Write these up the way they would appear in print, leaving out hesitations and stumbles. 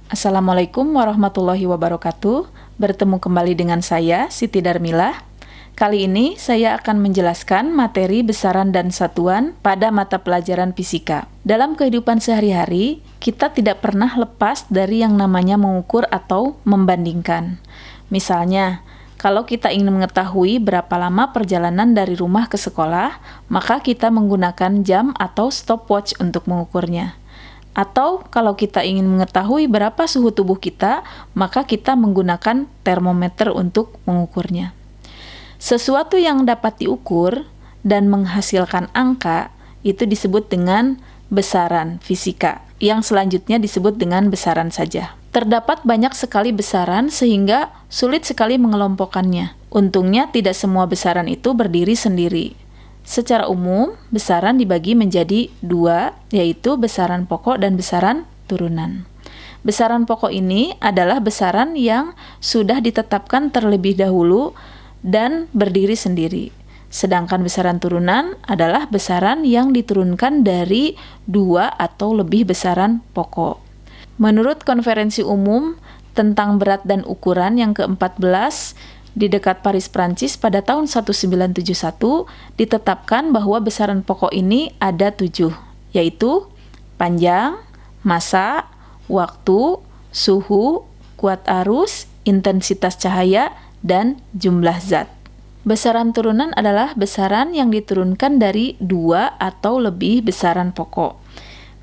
Assalamualaikum warahmatullahi wabarakatuh. Bertemu kembali dengan saya, Siti Darmilah. Kali ini saya akan menjelaskan materi besaran dan satuan pada mata pelajaran fisika. Dalam kehidupan sehari-hari, kita tidak pernah lepas dari yang namanya mengukur atau membandingkan. Misalnya, kalau kita ingin mengetahui berapa lama perjalanan dari rumah ke sekolah, maka kita menggunakan jam atau stopwatch untuk mengukurnya. Atau kalau kita ingin mengetahui berapa suhu tubuh kita, maka kita menggunakan termometer untuk mengukurnya. Sesuatu yang dapat diukur dan menghasilkan angka itu disebut dengan besaran fisika, yang selanjutnya disebut dengan besaran saja. Terdapat banyak sekali besaran sehingga sulit sekali mengelompokkannya. Untungnya tidak semua besaran itu berdiri sendiri. Secara umum, besaran dibagi menjadi dua, yaitu besaran pokok dan besaran turunan. Besaran pokok ini adalah besaran yang sudah ditetapkan terlebih dahulu dan berdiri sendiri. Sedangkan besaran turunan adalah besaran yang diturunkan dari dua atau lebih besaran pokok. Menurut Konferensi Umum tentang Berat dan Ukuran yang ke-14, di dekat Paris, Prancis pada tahun 1971 ditetapkan bahwa besaran pokok ini ada 7, yaitu panjang, massa, waktu, suhu, kuat arus, intensitas cahaya, dan jumlah zat. Besaran turunan adalah besaran yang diturunkan dari 2 atau lebih besaran pokok.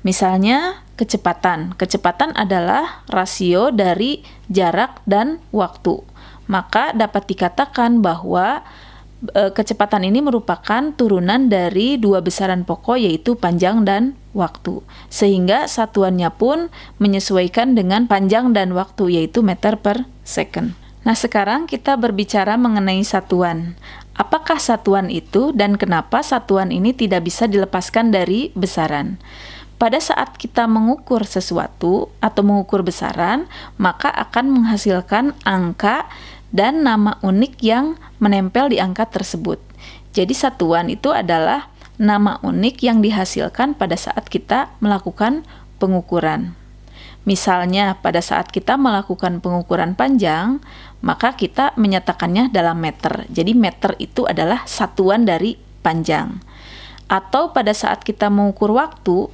Misalnya, kecepatan. Kecepatan adalah rasio dari jarak dan waktu. Maka dapat dikatakan bahwa kecepatan ini merupakan turunan dari dua besaran pokok, yaitu panjang dan waktu. Sehingga satuannya pun menyesuaikan dengan panjang dan waktu, yaitu meter per second. Nah, sekarang kita berbicara mengenai satuan. Apakah satuan itu dan kenapa satuan ini tidak bisa dilepaskan dari besaran? Pada saat kita mengukur sesuatu atau mengukur besaran, maka akan menghasilkan angka dan nama unik yang menempel di angka tersebut. Jadi satuan itu adalah nama unik yang dihasilkan pada saat kita melakukan pengukuran. Misalnya pada saat kita melakukan pengukuran panjang, maka kita menyatakannya dalam meter. Jadi meter itu adalah satuan dari panjang. Atau pada saat kita mengukur waktu,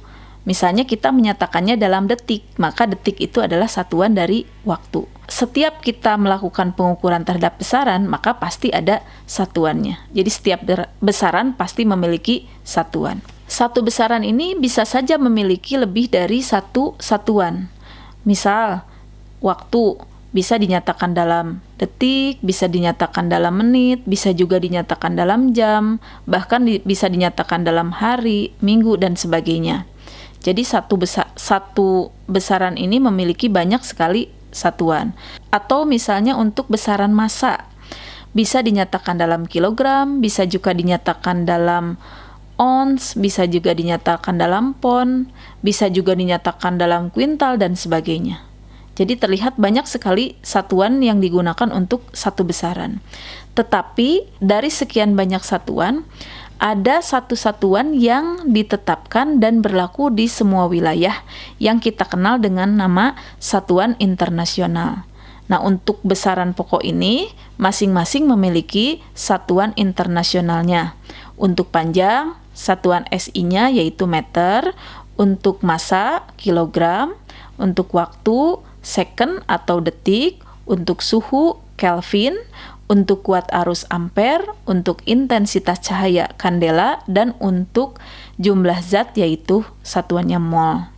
misalnya kita menyatakannya dalam detik, maka detik itu adalah satuan dari waktu. Setiap kita melakukan pengukuran terhadap besaran, maka pasti ada satuannya. Jadi setiap besaran pasti memiliki satuan. Satu besaran ini bisa saja memiliki lebih dari satu satuan. Misal, waktu bisa dinyatakan dalam detik, bisa dinyatakan dalam menit, bisa juga dinyatakan dalam jam, bahkan bisa dinyatakan dalam hari, minggu, dan sebagainya. Jadi satu besaran ini memiliki banyak sekali satuan. Atau misalnya untuk besaran massa, bisa dinyatakan dalam kilogram, bisa juga dinyatakan dalam ons, bisa juga dinyatakan dalam pon, bisa juga dinyatakan dalam kuintal, dan sebagainya. Jadi terlihat banyak sekali satuan yang digunakan untuk satu besaran. Tetapi dari sekian banyak satuan, ada satu satuan yang ditetapkan dan berlaku di semua wilayah yang kita kenal dengan nama satuan internasional. Nah, untuk besaran pokok ini masing-masing memiliki satuan internasionalnya. Untuk panjang, satuan SI-nya yaitu meter, untuk massa, kilogram, untuk waktu, second atau detik, untuk suhu, Kelvin, untuk kuat arus ampere, untuk intensitas cahaya kandela, dan untuk jumlah zat yaitu satuannya mol.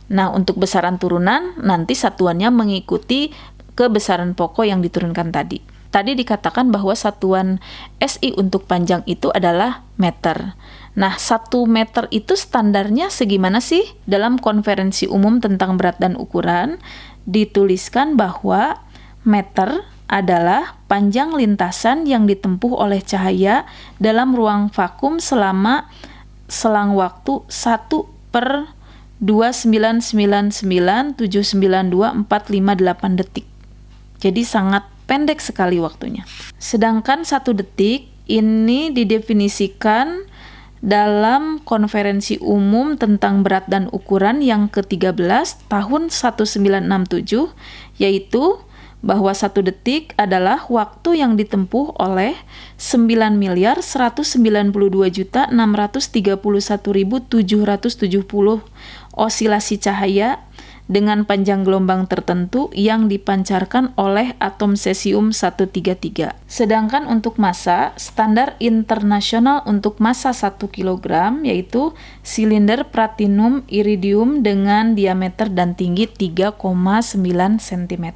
Nah, untuk besaran turunan nanti satuannya mengikuti kebesaran pokok yang diturunkan tadi. Tadi dikatakan bahwa satuan SI untuk panjang itu adalah meter. Nah, 1 meter itu standarnya segimana sih? Dalam Konferensi Umum tentang Berat dan Ukuran dituliskan bahwa meter adalah panjang lintasan yang ditempuh oleh cahaya dalam ruang vakum selama selang waktu 1/2999792458 detik. Jadi sangat pendek sekali waktunya. Sedangkan 1 detik ini didefinisikan dalam Konferensi Umum tentang Berat dan Ukuran yang ke-13 tahun 1967, yaitu bahwa 1 detik adalah waktu yang ditempuh oleh 9.192.631.770 osilasi cahaya dengan panjang gelombang tertentu yang dipancarkan oleh atom cesium 133. Sedangkan untuk massa, standar internasional untuk massa 1 kg yaitu silinder platinum iridium dengan diameter dan tinggi 3,9 cm.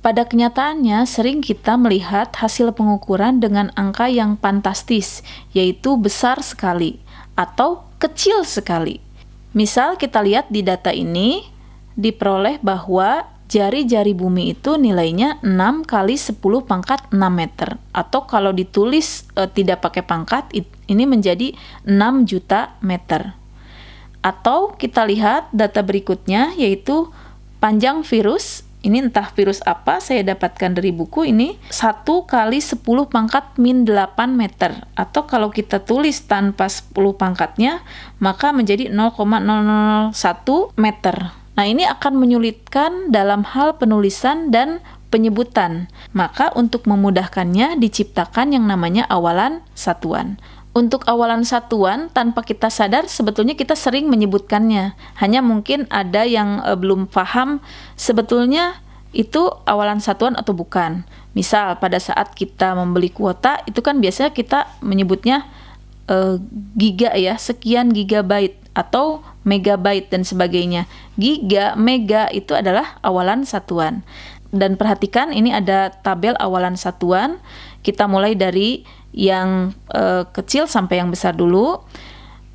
Pada kenyataannya, sering kita melihat hasil pengukuran dengan angka yang fantastis, yaitu besar sekali atau kecil sekali. Misal kita lihat di data ini, diperoleh bahwa jari-jari bumi itu nilainya 6 kali 10 pangkat 6 meter. Atau kalau ditulis tidak pakai pangkat, ini menjadi 6 juta meter. Atau kita lihat data berikutnya, yaitu panjang virus. Ini entah virus apa, saya dapatkan dari buku ini, 1 kali 10 pangkat min 8 meter. Atau kalau kita tulis tanpa 10 pangkatnya, maka menjadi 0,001 meter. Nah, ini akan menyulitkan dalam hal penulisan dan penyebutan. Maka untuk memudahkannya diciptakan yang namanya awalan satuan. Untuk awalan satuan, tanpa kita sadar, sebetulnya kita sering menyebutkannya. Hanya mungkin ada yang belum paham sebetulnya itu awalan satuan atau bukan. Misal, pada saat kita membeli kuota, itu kan biasanya kita menyebutnya giga ya, sekian gigabyte atau megabyte dan sebagainya. Giga, mega itu adalah awalan satuan. Dan perhatikan ini ada tabel awalan satuan. Kita mulai dari yang kecil sampai yang besar dulu.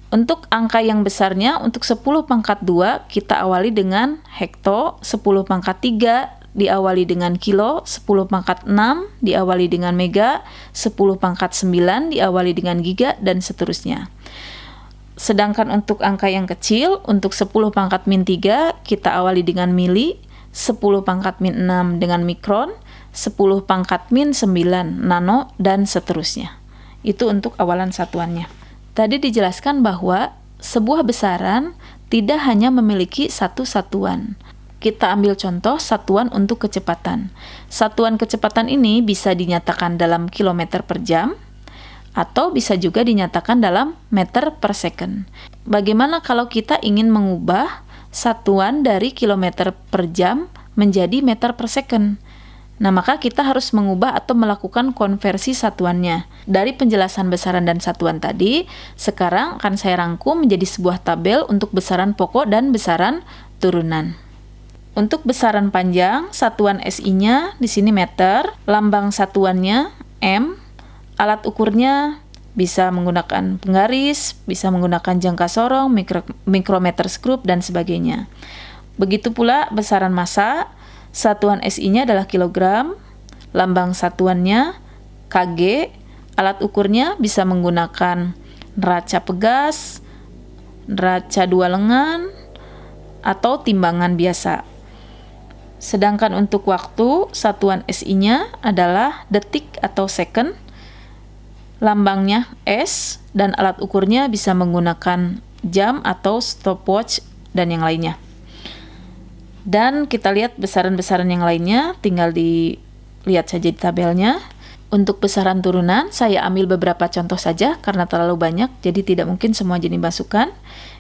Untuk angka yang besarnya, untuk 10 pangkat 2 kita awali dengan hekto, 10 pangkat 3 diawali dengan kilo, 10 pangkat 6 diawali dengan mega, 10 pangkat 9 diawali dengan giga, dan seterusnya. Sedangkan untuk angka yang kecil, untuk 10 pangkat min 3 kita awali dengan mili, 10 pangkat min 6 dengan mikron, 10 pangkat min 9 nano, dan seterusnya. Itu untuk awalan satuannya. Tadi dijelaskan bahwa sebuah besaran tidak hanya memiliki satu satuan. Kita ambil contoh satuan untuk kecepatan. Satuan kecepatan ini bisa dinyatakan dalam kilometer per jam, atau bisa juga dinyatakan dalam meter per second. Bagaimana kalau kita ingin mengubah satuan dari kilometer per jam menjadi meter per second? Nah, maka kita harus mengubah atau melakukan konversi satuannya. Dari penjelasan besaran dan satuan tadi, sekarang akan saya rangkum menjadi sebuah tabel untuk besaran pokok dan besaran turunan. Untuk besaran panjang, satuan SI-nya di sini meter, lambang satuannya M, alat ukurnya bisa menggunakan penggaris, bisa menggunakan jangka sorong, mikrometer skrup, dan sebagainya. Begitu pula besaran massa, satuan SI-nya adalah kilogram, lambang satuannya kg, alat ukurnya bisa menggunakan neraca pegas, neraca 2 lengan, atau timbangan biasa. Sedangkan untuk waktu, satuan SI-nya adalah detik atau second, lambangnya S, dan alat ukurnya bisa menggunakan jam atau stopwatch dan yang lainnya. Dan kita lihat besaran-besaran yang lainnya, tinggal dilihat saja di tabelnya. Untuk besaran turunan, saya ambil beberapa contoh saja karena terlalu banyak, jadi tidak mungkin semua jadi masukan.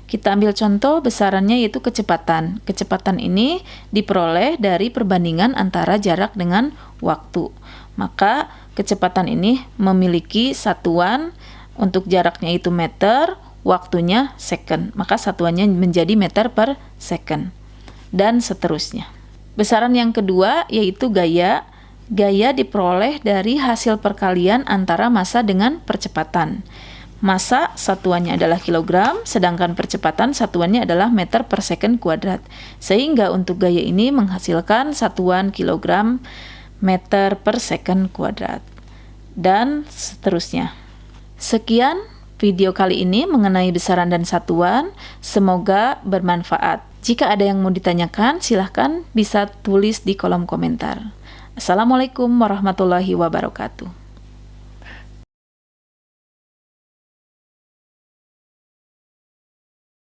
Kita ambil contoh besarannya yaitu kecepatan. Kecepatan ini diperoleh dari perbandingan antara jarak dengan waktu. Maka kecepatan ini memiliki satuan, untuk jaraknya itu meter, waktunya second. Maka satuannya menjadi meter per second. Dan seterusnya. Besaran yang kedua yaitu gaya. Gaya diperoleh dari hasil perkalian antara massa dengan percepatan. Massa satuannya adalah kilogram, sedangkan percepatan satuannya adalah meter per second kuadrat. Sehingga untuk gaya ini menghasilkan satuan kilogram meter per second kuadrat. Dan seterusnya. Sekian video kali ini mengenai besaran dan satuan. Semoga bermanfaat. Jika ada yang mau ditanyakan, silahkan bisa tulis di kolom komentar. Assalamualaikum warahmatullahi wabarakatuh.